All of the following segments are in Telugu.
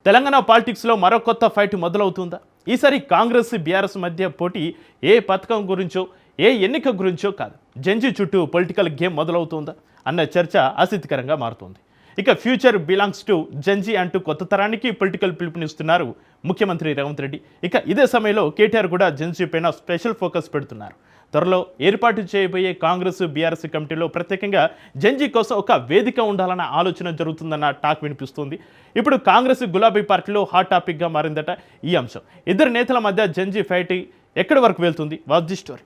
తెలంగాణ పాలిటిక్స్లో మరో కొత్త ఫైట్ మొదలవుతుందా? ఈసారి కాంగ్రెస్ బీఆర్ఎస్ మధ్య పోటీ ఏ పథకం గురించో ఏ ఎన్నిక గురించో కాదు, జంజి చుట్టూ పొలిటికల్ గేమ్ మొదలవుతుందా అన్న చర్చ ఆసక్తికరంగా మారుతోంది. ఇక ఫ్యూచర్ బిలాంగ్స్ టు జంజి అంటూ కొత్త తరానికి పొలిటికల్ పిలుపునిస్తున్నారు ముఖ్యమంత్రి రేవంత్ రెడ్డి. ఇక ఇదే సమయంలో కేటీఆర్ కూడా జంజి పైన స్పెషల్ ఫోకస్ పెడుతున్నారు. త్వరలో ఏర్పాటు చేయబోయే కాంగ్రెస్ బీఆర్ఎస్ కమిటీలో ప్రత్యేకంగా జంజి కోసం ఒక వేదిక ఉండాలన్న ఆలోచన జరుగుతుందన్న టాక్ వినిపిస్తుంది. ఇప్పుడు కాంగ్రెస్ గులాబీ పార్టీలో హాట్ టాపిక్గా మారిందట ఈ అంశం. ఇద్దరు నేతల మధ్య జంజి ఫైట్ ఎక్కడి వరకు వెళ్తుంది? Watch the story.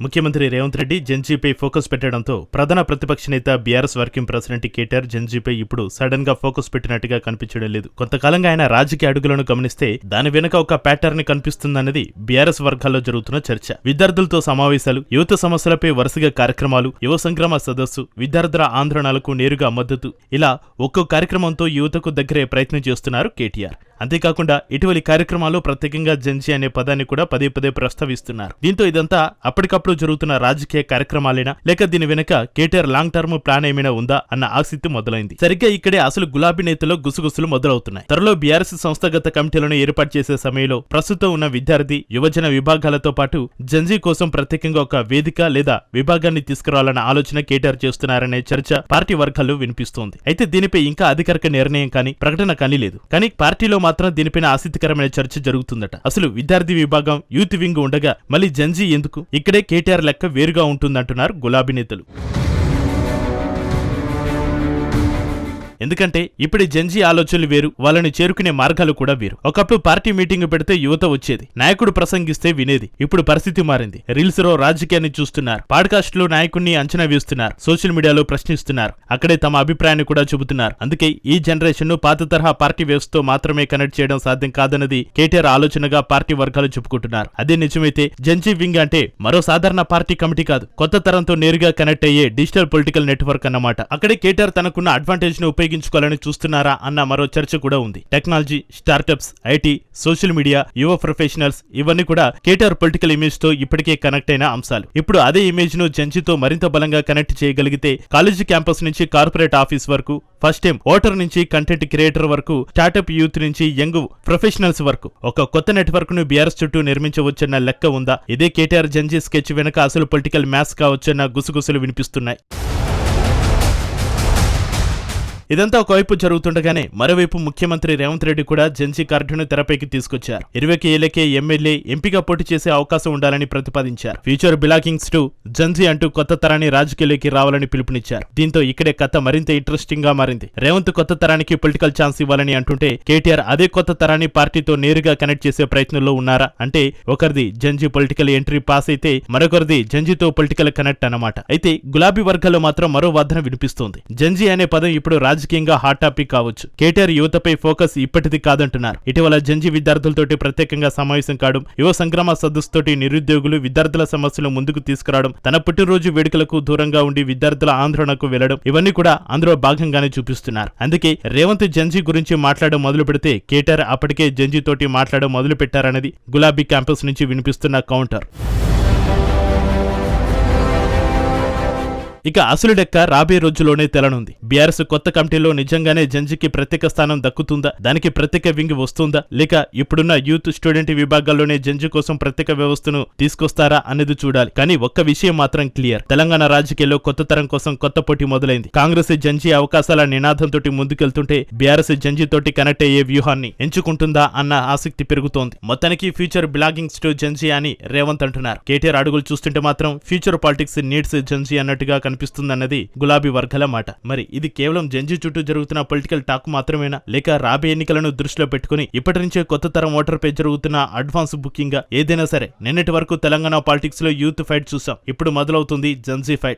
ముఖ్యమంత్రి రేవంత్ రెడ్డి జంజీపై ఫోకస్ పెట్టడంతో ప్రధాన ప్రతిపక్ష నేత బీఆర్ఎస్ వర్కింగ్ ప్రెసిడెంట్ కేటీఆర్ జంజీపై ఇప్పుడు సడన్ గా ఫోకస్ పెట్టినట్టుగా కనిపించడం లేదు. కొంతకాలంగా ఆయన రాజకీయ అడుగులను గమనిస్తే దాని వెనుక ఒక ప్యాటర్న్ కనిపిస్తుందన్నది బీఆర్ఎస్ వర్గాల్లో జరుగుతున్న చర్చ. విద్యార్థులతో సమావేశాలు, యువత సమస్యలపై వరుసగా కార్యక్రమాలు, యువ సంగ్రామ సదస్సు, విద్యార్థుల ఆందోళనలకు నేరుగా మద్దతు, ఇలా ఒక్కో కార్యక్రమంతో యువతకు దగ్గరే ప్రయత్నం చేస్తున్నారు కేటీఆర్. అంతేకాకుండా ఇటీవలి కార్యక్రమాల్లో ప్రత్యేకంగా జంజి అనే పదాన్ని కూడా పదే పదే ప్రస్తావిస్తున్నారు. దీంతో ఇదంతా అప్పటికప్పుడు జరుగుతున్న రాజకీయ కార్యక్రమాలేనా, లేక దీని వెనుక కేటీఆర్ లాంగ్ టర్మ్ ప్లాన్ ఏమైనా ఉందా అన్న ఆసక్తి మొదలైంది. సరిగ్గా ఇక్కడే అసలు గులాబీ నేతలో గుసగుసలు మొదలవుతున్నాయి. త్వరలో బీఆర్ఎస్ సంస్థాగత కమిటీలను ఏర్పాటు చేసే సమయంలో ప్రస్తుతం ఉన్న విద్యార్థి, యువజన విభాగాలతో పాటు జంజి కోసం ప్రత్యేకంగా ఒక వేదిక లేదా విభాగాన్ని తీసుకురావాలన్న ఆలోచన కేటీఆర్ చేస్తున్నారనే చర్చ పార్టీ వర్గాల్లో వినిపిస్తోంది. అయితే దీనిపై ఇంకా అధికారిక నిర్ణయం కానీ ప్రకటన కానీ లేదు. కానీ పార్టీలో మాత్రం దీనిపైన ఆసక్తికరమైన చర్చ జరుగుతుందట. అసలు విద్యార్థి విభాగం, యూత్ వింగ్ ఉండగా మళ్ళీ జంజి ఎందుకు? ఇక్కడే కేటీఆర్ లెక్క వేరుగా ఉంటుందంటున్నారు గులాబీ నేతలు. ఎందుకంటే ఇప్పుడు జంజి ఆలోచనలు వేరు, వాళ్ళని చేరుకునే మార్గాలు కూడా వేరు. ఒకప్పుడు పార్టీ మీటింగ్ పెడితే యువత వచ్చేది, నాయకుడు ప్రసంగిస్తే వినేది. ఇప్పుడు పరిస్థితి మారింది. రీల్స్ లో రాజకీయాన్ని చూస్తున్నారు, పాడ్కాస్ట్ లో నాయకుడిని అంచనా వేస్తున్నారు, సోషల్ మీడియాలో ప్రశ్నిస్తున్నారు, అక్కడే తమ అభిప్రాయాన్ని కూడా చెబుతున్నారు. అందుకే ఈ జనరేషన్ ను పాత తరహా పార్టీ వ్యవస్థతో మాత్రమే కనెక్ట్ చేయడం సాధ్యం కాదన్నది కేటీఆర్ ఆలోచనగా పార్టీ వర్గాలు చెప్పుకుంటున్నారు. అదే నిజమైతే జంజి వింగ్ అంటే మరో సాధారణ పార్టీ కమిటీ కాదు, కొత్త తరంతో నేరుగా కనెక్ట్ అయ్యే డిజిటల్ పొలిటికల్ నెట్వర్క్ అన్నమాట. అక్కడే కేటీఆర్ తనకున్న అడ్వాంటేజ్ ను ఉపయోగించుకోవాలని చూస్తున్నారా అన్న మరో చర్చ కూడా ఉంది. Technology, startups, IT, social media, యువ ప్రొఫెషనల్స్ ఇవన్నీ కూడా కేటీఆర్ పొలిటికల్ ఇమేజ్ తో ఇప్పటికే కనెక్ట్ అయిన అంశాలు. ఇప్పుడు అదే ఇమేజ్ ను జంజితో మరింత బలంగా కనెక్ట్ చేయగలిగితే కాలేజీ క్యాంపస్ నుంచి కార్పొరేట్ ఆఫీస్ వరకు, ఫస్ట్ టైం ఓటర్ నుంచి కంటెంట్ క్రియేటర్ వరకు, స్టార్టప్ యూత్ నుంచి యంగ్ ప్రొఫెషనల్స్ వరకు ఒక కొత్త నెట్వర్క్ ను బీఆర్ఎస్ చుట్టూ నిర్మించవచ్చన్న లెక్క ఉందా? ఇదే కేటీఆర్ జంజి స్కెచ్ వెనక అసలు పొలిటికల్ మ్యాథ్స్ కావచ్చన్న గుసగుసలు వినిపిస్తున్నాయి. ఇదంతా ఒకవైపు జరుగుతుండగానే మరోవైపు ముఖ్యమంత్రి రేవంత్ రెడ్డి కూడా జంజి కార్డును తెరపైకి తీసుకొచ్చారు. 20 ఏళ్లకే ఎమ్మెల్యే, ఎంపీగా పోటీ చేసే అవకాశం ఉండాలని ప్రతిపాదించారు. ఫ్యూచర్ బిలాంగింగ్స్ టు జంజి అంటూ కొత్త తరాన్ని రాజకీయాల్లోకి రావాలని పిలుపునిచ్చారు. దీంతో ఇక్కడే కథ మరింత ఇంట్రెస్టింగ్ గా మారింది. రేవంత్ కొత్త తరానికి పొలిటికల్ ఛాన్స్ ఇవ్వాలని అంటుంటే కేటీఆర్ అదే కొత్త తరాన్ని పార్టీతో నేరుగా కనెక్ట్ చేసే ప్రయత్నంలో ఉన్నారా? అంటే ఒకరిది జంజి పొలిటికల్ ఎంట్రీ పాస్ అయితే మరొకరిది జంజితో పొలిటికల్ కనెక్ట్ అన్నమాట. అయితే గులాబీ వర్గాల్లో మాత్రం మరో వాదన వినిపిస్తోంది. జంజి అనే పదం ఇప్పుడు రాజకీయంగా హాట్ టాపిక్ కావచ్చు. కేటీఆర్ యువతపై ఫోకస్ ఇప్పటిది కాదంటున్నారు. ఇటీవల జంజి విద్యార్థులతోటి ప్రత్యేకంగా సమావేశం కావడం, యువ సంగ్రామ సదస్సుతోటి నిరుద్యోగులు, విద్యార్థుల సమస్యలు ముందుకు తీసుకురావడం, తన పుట్టినరోజు వేడుకలకు దూరంగా ఉండి విద్యార్థుల ఆందోళనకు వెళ్లడం, ఇవన్నీ కూడా అందులో భాగంగానే చూపిస్తున్నారు. అందుకే రేవంత్ జంజి గురించి మాట్లాడడం మొదలు పెడితే కేటీఆర్ అప్పటికే జంజి తోటి మాట్లాడడం మొదలు పెట్టారన్నది గులాబీ క్యాంపస్ నుంచి వినిపిస్తున్న కౌంటర్. ఇక అసలు లెక్క రాబోయే రోజుల్లోనే తెలనుంది. బీఆర్ఎస్ కొత్త కమిటీలో నిజంగానే జంజికి ప్రత్యేక స్థానం దక్కుతుందా? దానికి ప్రత్యేక వింగ్ వస్తుందా? లేక ఇప్పుడున్న యూత్, స్టూడెంట్ విభాగాల్లోనే జంజి కోసం ప్రత్యేక వ్యవస్థను తీసుకొస్తారా అనేది చూడాలి. కానీ ఒక్క విషయం మాత్రం క్లియర్, తెలంగాణ రాజకీయాల్లో కొత్త తరం కోసం కొత్త పోటీ మొదలైంది. కాంగ్రెస్ జంజి అవకాశాల నినాదంతో ముందుకెళ్తుంటే బీఆర్ఎస్ జంజి తోటి కనెక్ట్ అయ్యే వ్యూహాన్ని ఎంచుకుంటుందా అన్న ఆసక్తి పెరుగుతోంది. మొత్తానికి ఫ్యూచర్ బిలాంగింగ్స్ టు జంజి అని రేవంత్ అంటున్నారు. కేటీఆర్ అడుగులు చూస్తుంటే మాత్రం ఫ్యూచర్ పాలిటిక్స్ నీడ్స్ జంజి అన్నట్టుగా కనిపిస్తుందన్నది గులాబీ వర్గాల మాట. మరి ఇది కేవలం జంజి చుట్టూ జరుగుతున్న పొలిటికల్ టాక్ మాత్రమేనా, లేక రాబోయే ఎన్నికలను దృష్టిలో పెట్టుకుని ఇప్పటి నుంచే కొత్త తరం ఓటర్ పై జరుగుతున్న అడ్వాన్స్ బుకింగ్? ఏదైనా సరే నిన్నటి వరకు తెలంగాణ పాలిటిక్స్ లో యూత్ ఫైట్ చూసాం, ఇప్పుడు మొదలవుతుంది జంజి ఫైట్.